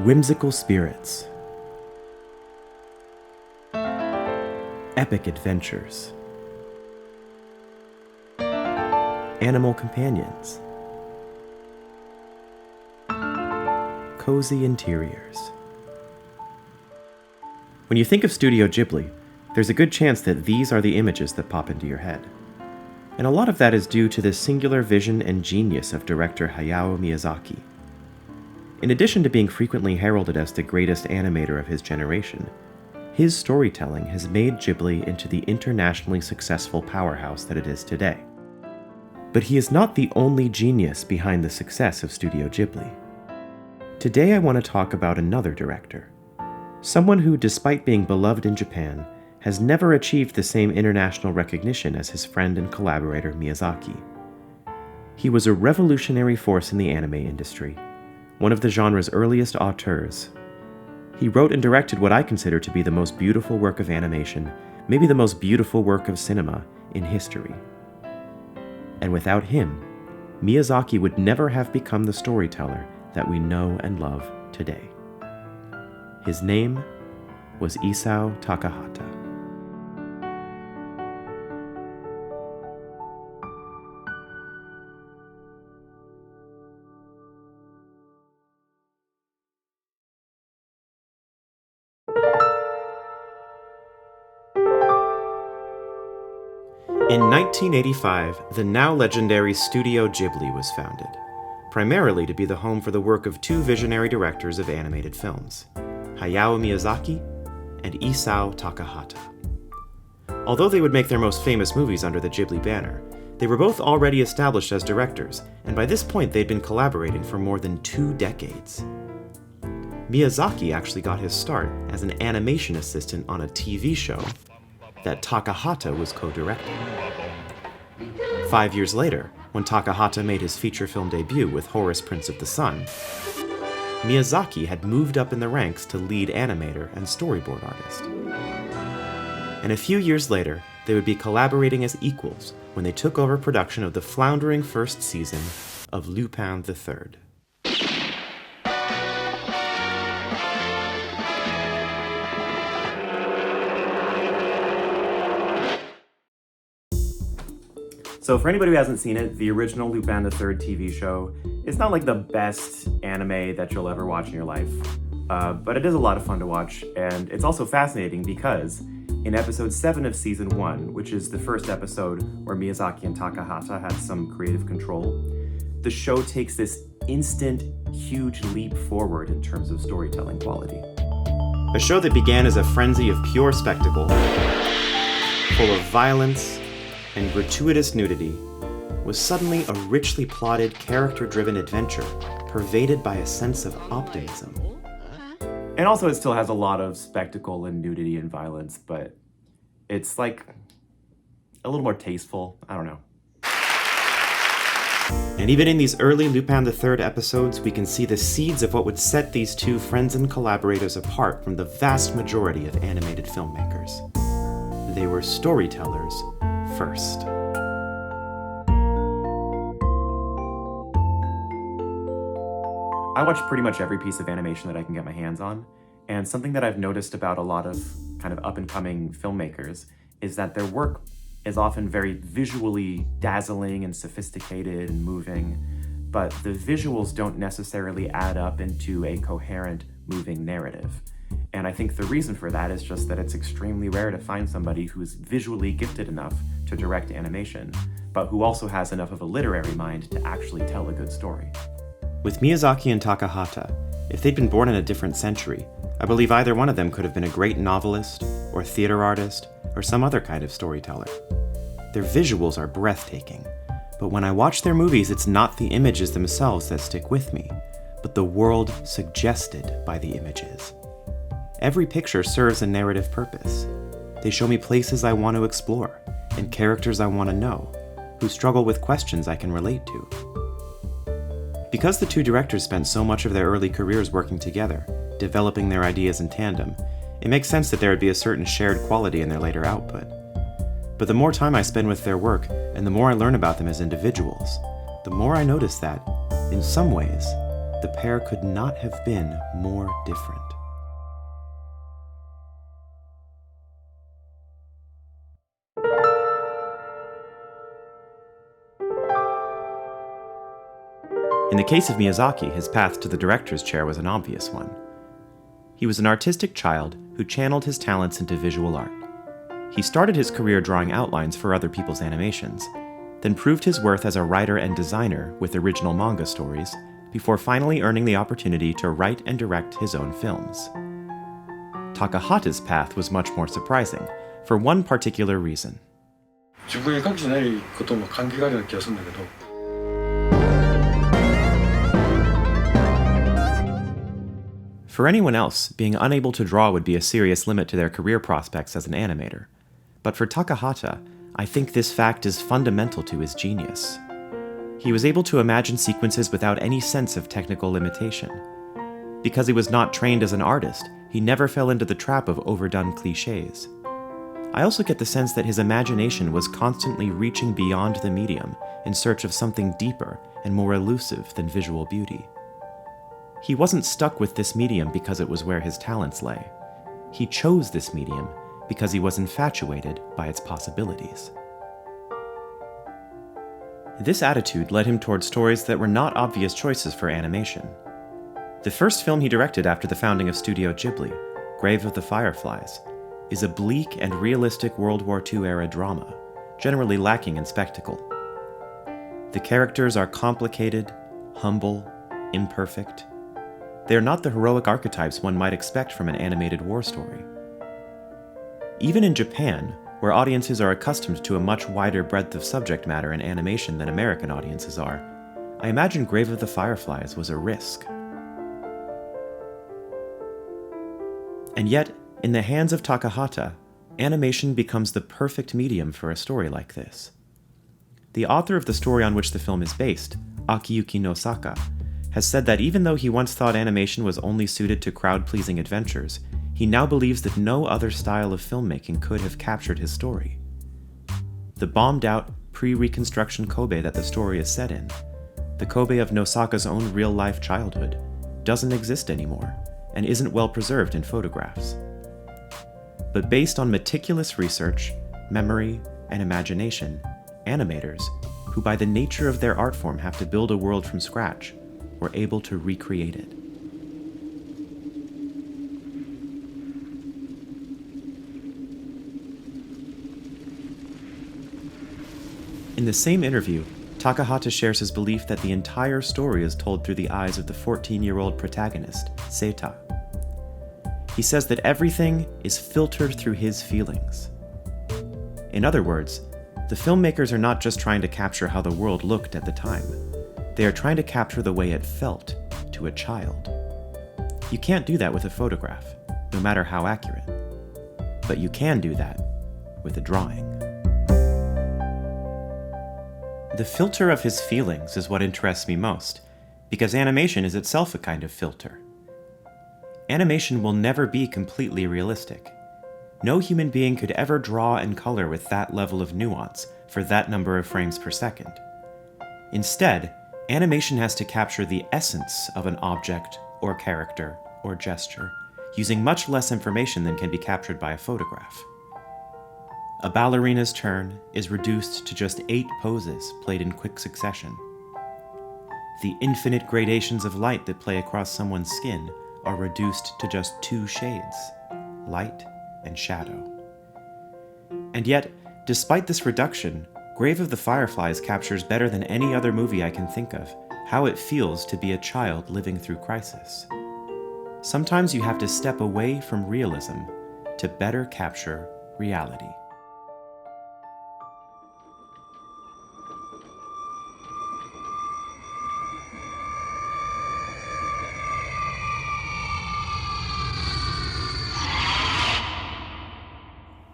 Whimsical spirits, epic adventures, animal companions, cozy interiors. When you think of Studio Ghibli, there's a good chance that these are the images that pop into your head. And a lot of that is due to the singular vision and genius of director Hayao Miyazaki. In addition to being frequently heralded as the greatest animator of his generation, his storytelling has made Ghibli into the internationally successful powerhouse that it is today. But he is not the only genius behind the success of Studio Ghibli. Today I want to talk about another director, someone who, despite being beloved in Japan, has never achieved the same international recognition as his friend and collaborator Miyazaki. He was a revolutionary force in the anime industry, one of the genre's earliest auteurs. He wrote and directed what I consider to be the most beautiful work of animation, maybe the most beautiful work of cinema in history. And without him, Miyazaki would never have become the storyteller that we know and love today. His name was Isao Takahata. In 1985, the now legendary Studio Ghibli was founded, primarily to be the home for the work of two visionary directors of animated films, Hayao Miyazaki and Isao Takahata. Although they would make their most famous movies under the Ghibli banner, they were both already established as directors, and by this point they'd been collaborating for more than 2 decades. Miyazaki actually got his start as an animation assistant on a TV show that Takahata was co-directing. 5 years later, when Takahata made his feature film debut with Horus Prince of the Sun, Miyazaki had moved up in the ranks to lead animator and storyboard artist. And a few years later, they would be collaborating as equals when they took over production of the floundering first season of Lupin III. So for anybody who hasn't seen it, the original Lupin III TV show is not like the best anime that you'll ever watch in your life, but it is a lot of fun to watch, and it's also fascinating because in episode 7 of season 1, which is the first episode where Miyazaki and Takahata had some creative control, the show takes this instant, huge leap forward in terms of storytelling quality. A show that began as a frenzy of pure spectacle, full of violence and gratuitous nudity, was suddenly a richly plotted, character-driven adventure pervaded by a sense of optimism. And also it still has a lot of spectacle and nudity and violence, but it's like a little more tasteful. I don't know. And even in these early Lupin III episodes, we can see the seeds of what would set these two friends and collaborators apart from the vast majority of animated filmmakers. They were storytellers first. I watch pretty much every piece of animation that I can get my hands on, and something that I've noticed about a lot of kind of up-and-coming filmmakers is that their work is often very visually dazzling and sophisticated and moving, but the visuals don't necessarily add up into a coherent, moving narrative. And I think the reason for that is just that it's extremely rare to find somebody who's visually gifted enough to direct animation, but who also has enough of a literary mind to actually tell a good story. With Miyazaki and Takahata, if they'd been born in a different century, I believe either one of them could have been a great novelist, or theater artist, or some other kind of storyteller. Their visuals are breathtaking, but when I watch their movies, it's not the images themselves that stick with me, but the world suggested by the images. Every picture serves a narrative purpose. They show me places I want to explore, and characters I want to know, who struggle with questions I can relate to. Because the two directors spent so much of their early careers working together, developing their ideas in tandem, it makes sense that there would be a certain shared quality in their later output. But the more time I spend with their work, and the more I learn about them as individuals, the more I notice that, in some ways, the pair could not have been more different. In the case of Miyazaki, his path to the director's chair was an obvious one. He was an artistic child who channeled his talents into visual art. He started his career drawing outlines for other people's animations, then proved his worth as a writer and designer with original manga stories, before finally earning the opportunity to write and direct his own films. Takahata's path was much more surprising, for one particular reason. For anyone else, being unable to draw would be a serious limit to their career prospects as an animator. But for Takahata, I think this fact is fundamental to his genius. He was able to imagine sequences without any sense of technical limitation. Because he was not trained as an artist, he never fell into the trap of overdone cliches. I also get the sense that his imagination was constantly reaching beyond the medium in search of something deeper and more elusive than visual beauty. He wasn't stuck with this medium because it was where his talents lay. He chose this medium because he was infatuated by its possibilities. This attitude led him toward stories that were not obvious choices for animation. The first film he directed after the founding of Studio Ghibli, Grave of the Fireflies, is a bleak and realistic World War II-era drama, generally lacking in spectacle. The characters are complicated, humble, imperfect. They are not the heroic archetypes one might expect from an animated war story. Even in Japan, where audiences are accustomed to a much wider breadth of subject matter in animation than American audiences are, I imagine Grave of the Fireflies was a risk. And yet, in the hands of Takahata, animation becomes the perfect medium for a story like this. The author of the story on which the film is based, Akiyuki no Saka, has said that even though he once thought animation was only suited to crowd-pleasing adventures, he now believes that no other style of filmmaking could have captured his story. The bombed-out, pre-Reconstruction Kobe that the story is set in, the Kobe of Nosaka's own real-life childhood, doesn't exist anymore, and isn't well preserved in photographs. But based on meticulous research, memory, and imagination, animators, who by the nature of their art form have to build a world from scratch, were able to recreate it. In the same interview, Takahata shares his belief that the entire story is told through the eyes of the 14-year-old protagonist, Seita. He says that everything is filtered through his feelings. In other words, the filmmakers are not just trying to capture how the world looked at the time. They are trying to capture the way it felt to a child. You can't do that with a photograph, no matter how accurate. But you can do that with a drawing. The filter of his feelings is what interests me most, because animation is itself a kind of filter. Animation will never be completely realistic. No human being could ever draw and color with that level of nuance for that number of frames per second. Instead, animation has to capture the essence of an object or character or gesture, using much less information than can be captured by a photograph. A ballerina's turn is reduced to just 8 poses played in quick succession. The infinite gradations of light that play across someone's skin are reduced to just 2 shades, light and shadow. And yet, despite this reduction, Grave of the Fireflies captures better than any other movie I can think of how it feels to be a child living through crisis. Sometimes you have to step away from realism to better capture reality.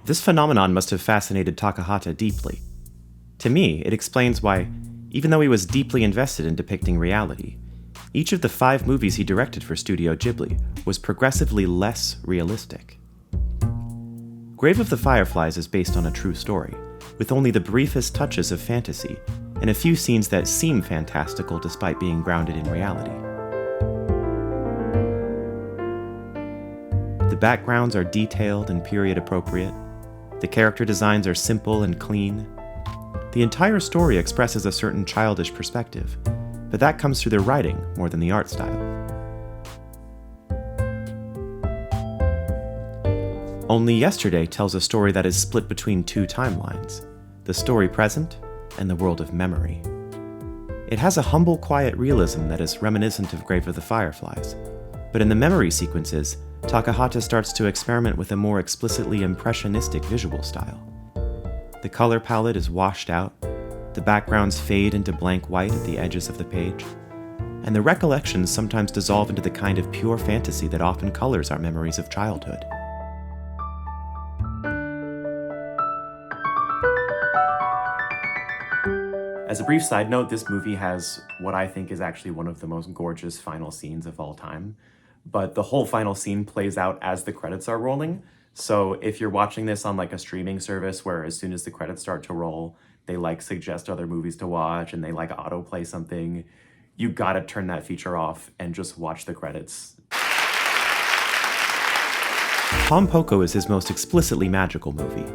This phenomenon must have fascinated Takahata deeply. To me, it explains why, even though he was deeply invested in depicting reality, each of the 5 movies he directed for Studio Ghibli was progressively less realistic. Grave of the Fireflies is based on a true story, with only the briefest touches of fantasy, and a few scenes that seem fantastical despite being grounded in reality. The backgrounds are detailed and period appropriate. The character designs are simple and clean. The entire story expresses a certain childish perspective, but that comes through the writing more than the art style. Only Yesterday tells a story that is split between two timelines, the story present and the world of memory. It has a humble, quiet realism that is reminiscent of Grave of the Fireflies, but in the memory sequences, Takahata starts to experiment with a more explicitly impressionistic visual style. The color palette is washed out, the backgrounds fade into blank white at the edges of the page, and the recollections sometimes dissolve into the kind of pure fantasy that often colors our memories of childhood. As a brief side note, this movie has what I think is actually one of the most gorgeous final scenes of all time. But the whole final scene plays out as the credits are rolling. So if you're watching this on like a streaming service where as soon as the credits start to roll, they like suggest other movies to watch and they like autoplay something, you gotta turn that feature off and just watch the credits. Pom Poko is his most explicitly magical movie,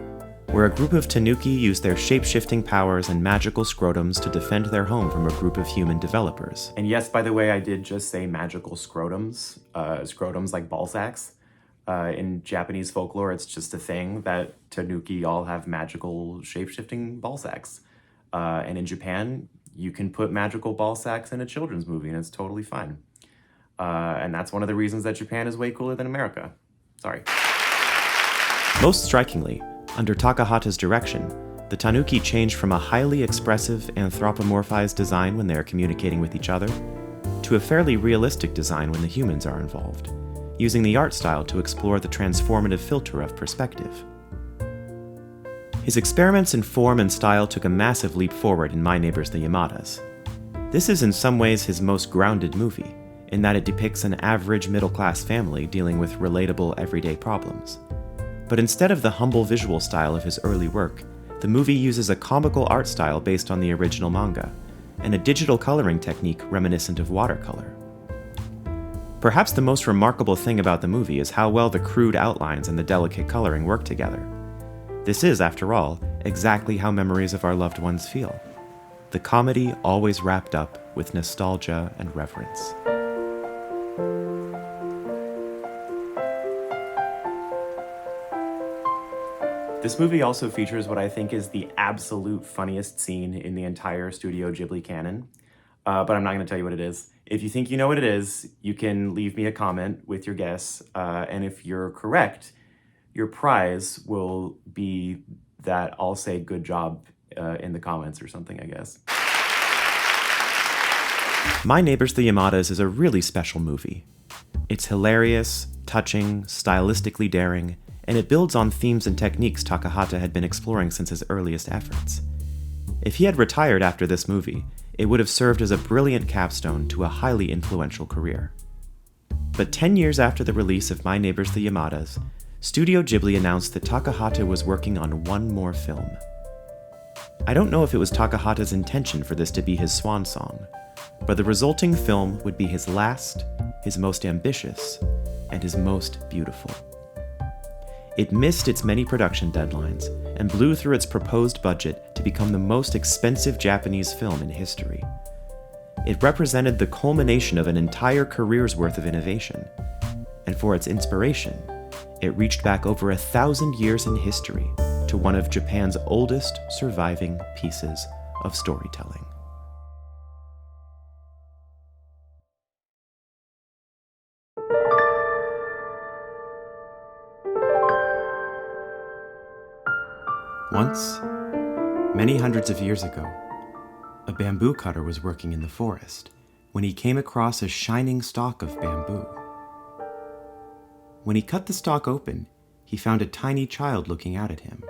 where a group of tanuki use their shape-shifting powers and magical scrotums to defend their home from a group of human developers. And yes, by the way, I did just say magical scrotums, scrotums like ball sacks. In Japanese folklore, it's just a thing that tanuki all have magical shape-shifting ball sacks. And in Japan, you can put magical ball sacks in a children's movie and it's totally fine. And that's one of the reasons that Japan is way cooler than America. Sorry. Most strikingly, under Takahata's direction, the tanuki change from a highly expressive, anthropomorphized design when they are communicating with each other, to a fairly realistic design when the humans are involved, using the art style to explore the transformative filter of perspective. His experiments in form and style took a massive leap forward in My Neighbors the Yamadas. This is in some ways his most grounded movie, in that it depicts an average middle-class family dealing with relatable everyday problems. But instead of the humble visual style of his early work, the movie uses a comical art style based on the original manga, and a digital coloring technique reminiscent of watercolor. Perhaps the most remarkable thing about the movie is how well the crude outlines and the delicate coloring work together. This is, after all, exactly how memories of our loved ones feel. The comedy always wrapped up with nostalgia and reverence. This movie also features what I think is the absolute funniest scene in the entire Studio Ghibli canon, but I'm not going to tell you what it is. If you think you know what it is, you can leave me a comment with your guess, and if you're correct, your prize will be that I'll say good job in the comments or something, I guess. My Neighbors the Yamadas is a really special movie. It's hilarious, touching, stylistically daring, and it builds on themes and techniques Takahata had been exploring since his earliest efforts. If he had retired after this movie, it would have served as a brilliant capstone to a highly influential career. But 10 years after the release of My Neighbors the Yamadas, Studio Ghibli announced that Takahata was working on one more film. I don't know if it was Takahata's intention for this to be his swan song, but the resulting film would be his last, his most ambitious, and his most beautiful. It missed its many production deadlines and blew through its proposed budget to become the most expensive Japanese film in history. It represented the culmination of an entire career's worth of innovation, and for its inspiration, it reached back over 1,000 years in history to one of Japan's oldest surviving pieces of storytelling. Once, many hundreds of years ago, a bamboo cutter was working in the forest when he came across a shining stalk of bamboo. When he cut the stalk open, he found a tiny child looking out at him.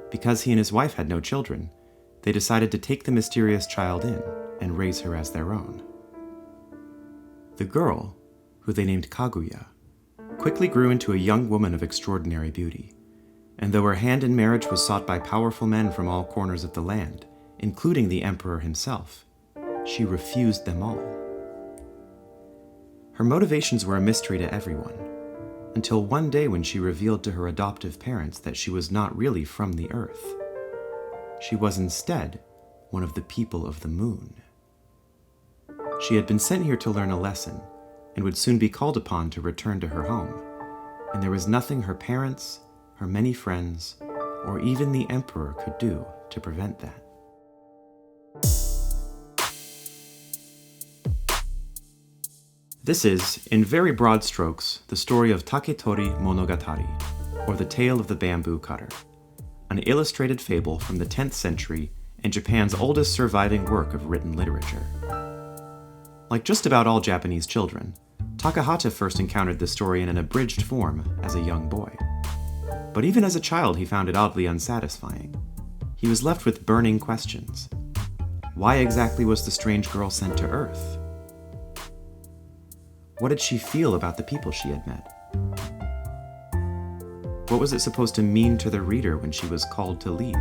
Because he and his wife had no children, they decided to take the mysterious child in and raise her as their own. The girl, who they named Kaguya, quickly grew into a young woman of extraordinary beauty. And though her hand in marriage was sought by powerful men from all corners of the land, including the emperor himself, she refused them all. Her motivations were a mystery to everyone, until one day when she revealed to her adoptive parents that she was not really from the Earth. She was instead one of the people of the moon. She had been sent here to learn a lesson and would soon be called upon to return to her home, and there was nothing her parents, her many friends, or even the Emperor could do to prevent that. This is, in very broad strokes, the story of Taketori Monogatari, or the Tale of the Bamboo Cutter, an illustrated fable from the 10th century and Japan's oldest surviving work of written literature. Like just about all Japanese children, Takahata first encountered the story in an abridged form as a young boy. But even as a child, he found it oddly unsatisfying. He was left with burning questions. Why exactly was the strange girl sent to Earth? What did she feel about the people she had met? What was it supposed to mean to the reader when she was called to leave?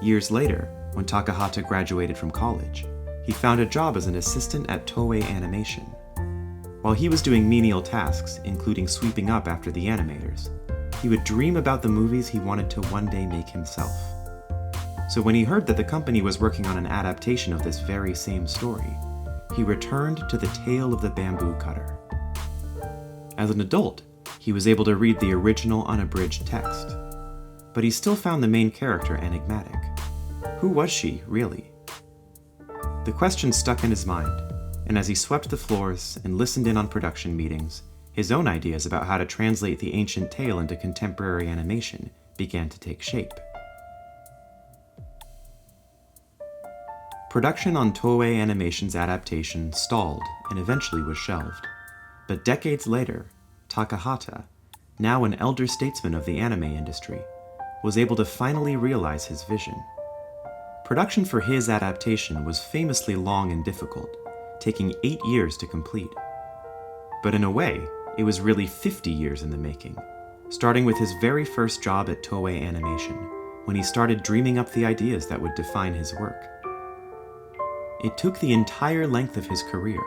Years later, when Takahata graduated from college, he found a job as an assistant at Toei Animation. While he was doing menial tasks, including sweeping up after the animators, he would dream about the movies he wanted to one day make himself. So when he heard that the company was working on an adaptation of this very same story, he returned to the Tale of the Bamboo Cutter. As an adult, he was able to read the original unabridged text, but he still found the main character enigmatic. Who was she, really? The question stuck in his mind, and as he swept the floors and listened in on production meetings, his own ideas about how to translate the ancient tale into contemporary animation began to take shape. Production on Toei Animation's adaptation stalled and eventually was shelved. But decades later, Takahata, now an elder statesman of the anime industry, was able to finally realize his vision. Production for his adaptation was famously long and difficult, taking 8 years to complete. But in a way, it was really 50 years in the making, starting with his very first job at Toei Animation, when he started dreaming up the ideas that would define his work. It took the entire length of his career,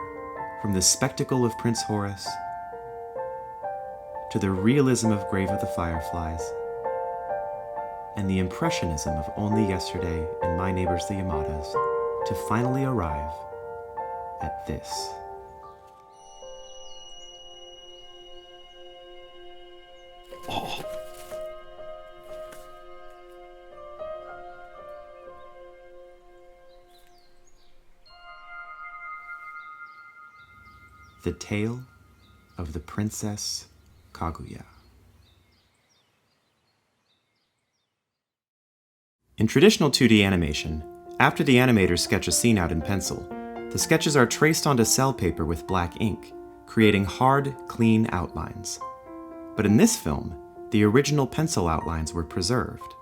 from the spectacle of Prince Horus, to the realism of Grave of the Fireflies, and the impressionism of Only Yesterday and My Neighbors the Yamadas, to finally arrive at this. Oh. The Tale of the Princess Kaguya. In traditional 2D animation, after the animators sketch a scene out in pencil, the sketches are traced onto cell paper with black ink, creating hard, clean outlines. But in this film, the original pencil outlines were preserved.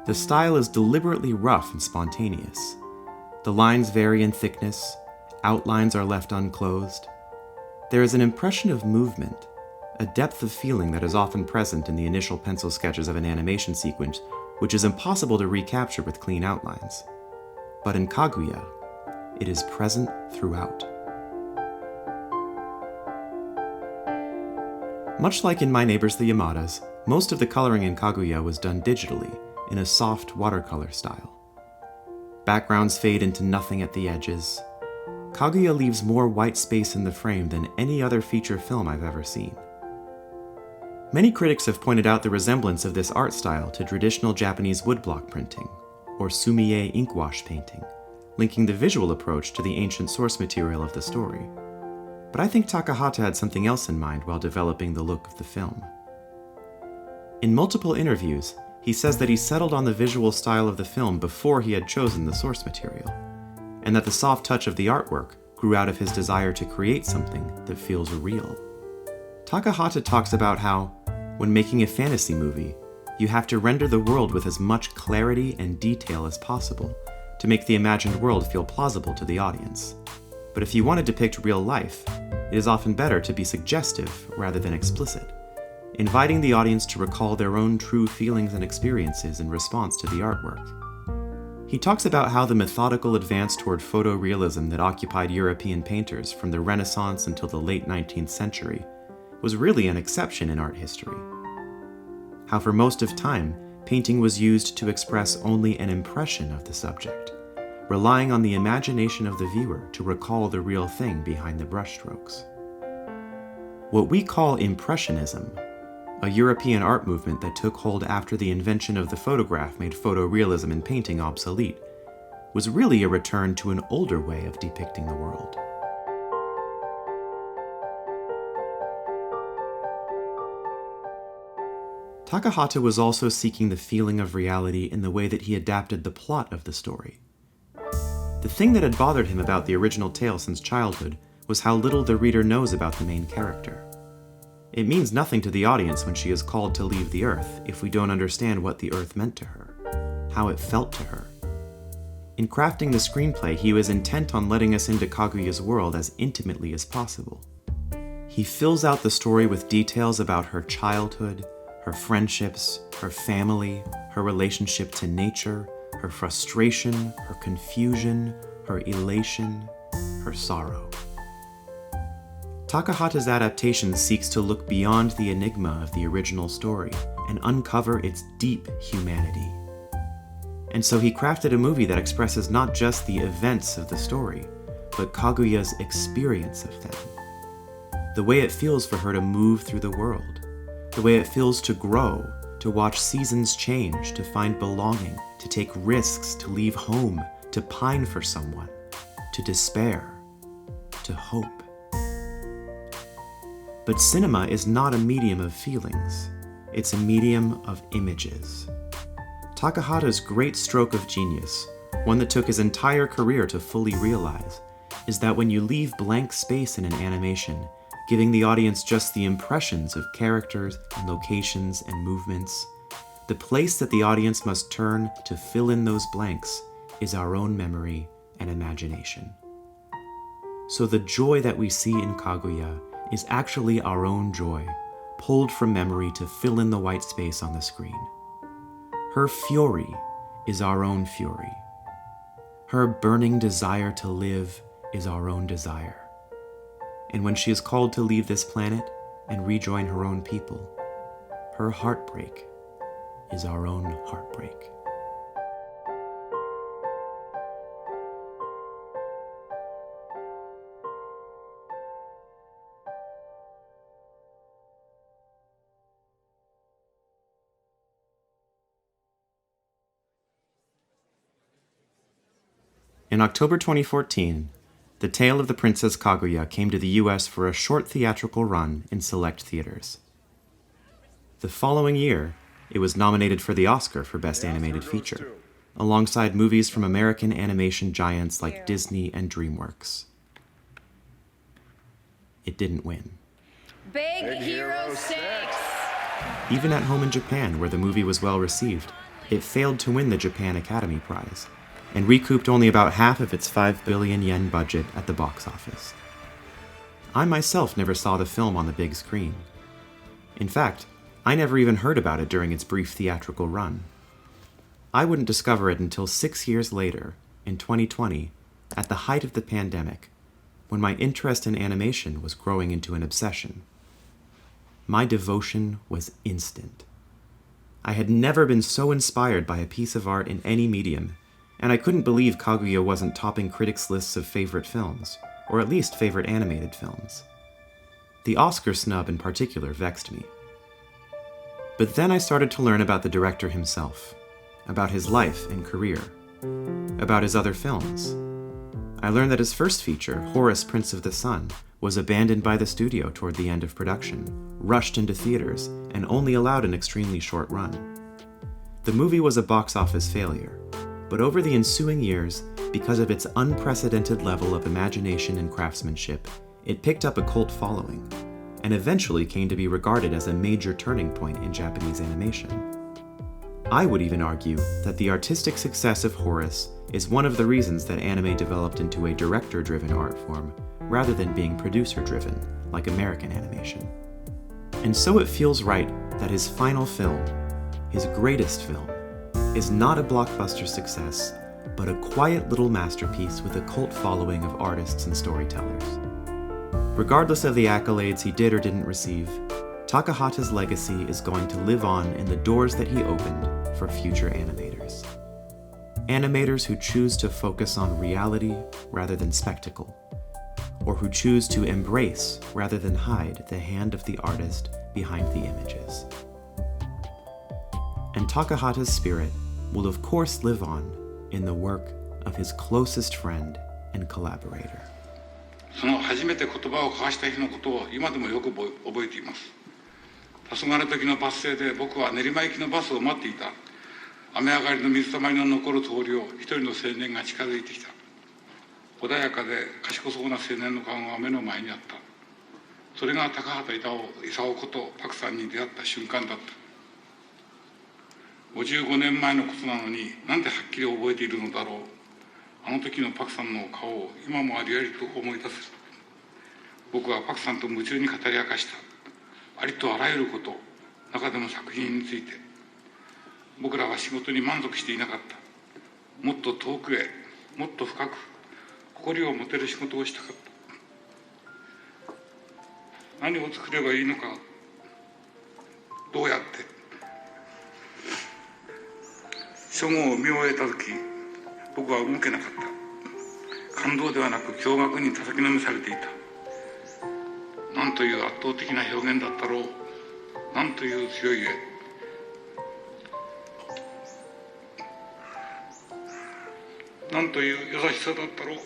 The style is deliberately rough and spontaneous. The lines vary in thickness, outlines are left unclosed. There is an impression of movement, a depth of feeling that is often present in the initial pencil sketches of an animation sequence, which is impossible to recapture with clean outlines. But in Kaguya, it is present throughout. Much like in My Neighbors the Yamadas, most of the coloring in Kaguya was done digitally, in a soft watercolor style. Backgrounds fade into nothing at the edges. Kaguya leaves more white space in the frame than any other feature film I've ever seen. Many critics have pointed out the resemblance of this art style to traditional Japanese woodblock printing, or sumie inkwash painting, linking the visual approach to the ancient source material of the story. But I think Takahata had something else in mind while developing the look of the film. In multiple interviews, he says that he settled on the visual style of the film before he had chosen the source material, and that the soft touch of the artwork grew out of his desire to create something that feels real. Takahata talks about how, when making a fantasy movie, you have to render the world with as much clarity and detail as possible to make the imagined world feel plausible to the audience. But if you want to depict real life, it is often better to be suggestive rather than explicit, inviting the audience to recall their own true feelings and experiences in response to the artwork. He talks about how the methodical advance toward photorealism that occupied European painters from the Renaissance until the late 19th century was really an exception in art history. How for most of time, painting was used to express only an impression of the subject, relying on the imagination of the viewer to recall the real thing behind the brushstrokes. What we call Impressionism, a European art movement that took hold after the invention of the photograph made photorealism in painting obsolete, was really a return to an older way of depicting the world. Takahata was also seeking the feeling of reality in the way that he adapted the plot of the story. The thing that had bothered him about the original tale since childhood was how little the reader knows about the main character. It means nothing to the audience when she is called to leave the Earth if we don't understand what the Earth meant to her, how it felt to her. In crafting the screenplay, he was intent on letting us into Kaguya's world as intimately as possible. He fills out the story with details about her childhood, her friendships, her family, her relationship to nature, her frustration, her confusion, her elation, her sorrow. Takahata's adaptation seeks to look beyond the enigma of the original story and uncover its deep humanity. And so he crafted a movie that expresses not just the events of the story, but Kaguya's experience of them. The way it feels for her to move through the world, the way it feels to grow, to watch seasons change, to find belonging, to take risks, to leave home, to pine for someone, to despair, to hope. But cinema is not a medium of feelings. It's a medium of images. Takahata's great stroke of genius, one that took his entire career to fully realize, is that when you leave blank space in an animation, giving the audience just the impressions of characters and locations and movements, the place that the audience must turn to fill in those blanks is our own memory and imagination. So the joy that we see in Kaguya is actually our own joy, pulled from memory to fill in the white space on the screen. Her fury is our own fury. Her burning desire to live is our own desire. And when she is called to leave this planet and rejoin her own people, her heartbreak is our own heartbreak. In October 2014, The Tale of the Princess Kaguya came to the US for a short theatrical run in select theaters. The following year, it was nominated for the Oscar for Best Animated Feature, alongside movies from American animation giants like Disney and DreamWorks. It didn't win. Big Hero 6! Even at home in Japan, where the movie was well received, it failed to win the Japan Academy Prize, and recouped only about half of its 5 billion yen budget at the box office. I myself never saw the film on the big screen. In fact, I never even heard about it during its brief theatrical run. I wouldn't discover it until 6 years later, in 2020, at the height of the pandemic, when my interest in animation was growing into an obsession. My devotion was instant. I had never been so inspired by a piece of art in any medium, and I couldn't believe Kaguya wasn't topping critics' lists of favorite films, or at least favorite animated films. The Oscar snub in particular vexed me. But then I started to learn about the director himself, about his life and career, about his other films. I learned that his first feature, Horus, Prince of the Sun, was abandoned by the studio toward the end of production, rushed into theaters, and only allowed an extremely short run. The movie was a box office failure, but over the ensuing years, because of its unprecedented level of imagination and craftsmanship, it picked up a cult following, and eventually came to be regarded as a major turning point in Japanese animation. I would even argue that the artistic success of Horus is one of the reasons that anime developed into a director-driven art form, rather than being producer-driven, like American animation. And so it feels right that his final film, his greatest film, is not a blockbuster success, but a quiet little masterpiece with a cult following of artists and storytellers. Regardless of the accolades he did or didn't receive, Takahata's legacy is going to live on in the doors that he opened for future animators. Animators who choose to focus on reality rather than spectacle, or who choose to embrace rather than hide the hand of the artist behind the images. And Takahata's spirit will of course live on in the work of his closest friend and collaborator. その初めて言葉を交わした日のことを今でもよく覚えています。黄昏時のバス停で僕は練馬行きのバスを待っていた。雨上がりの水たまりの残る通りを一人の青年が近づいてきた。穏やかで賢そうな青年の顔が目の前にあった。それが高畑勲ことパクさんに出会った瞬間だった。55年前のことなのになんではっきり覚えているのだろう。あの時のパクさんの顔を今もありありと思い出す。僕はパクさんと夢中に語り明かした。ありとあらゆること、中でも作品について。僕らは仕事に満足していなかった。もっと遠くへ、もっと深く、誇りを持てる仕事をしたかった。何を作ればいいのか、どうやって。書語を見終えた時、僕は動けなかった。感動ではなく驚愕に叩きのめされていた。なんという圧倒的な表現だったろう。なんという強い絵。なんという優しさだったろう。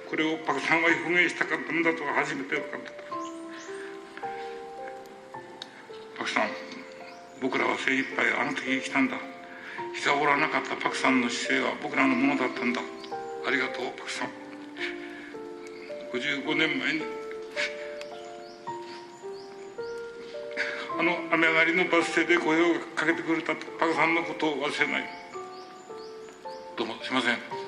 これをパクさんは表現したかったんだとは初めて分かった。パクさん、僕らは精一杯あの時生きたんだ。膝を折らなかったパクさんの姿勢は僕らのものだったんだ。ありがとう、パクさん。55年前にあの雨上がりのバス停で声をかけてくれたパクさんのことを忘れない。どうもすいません。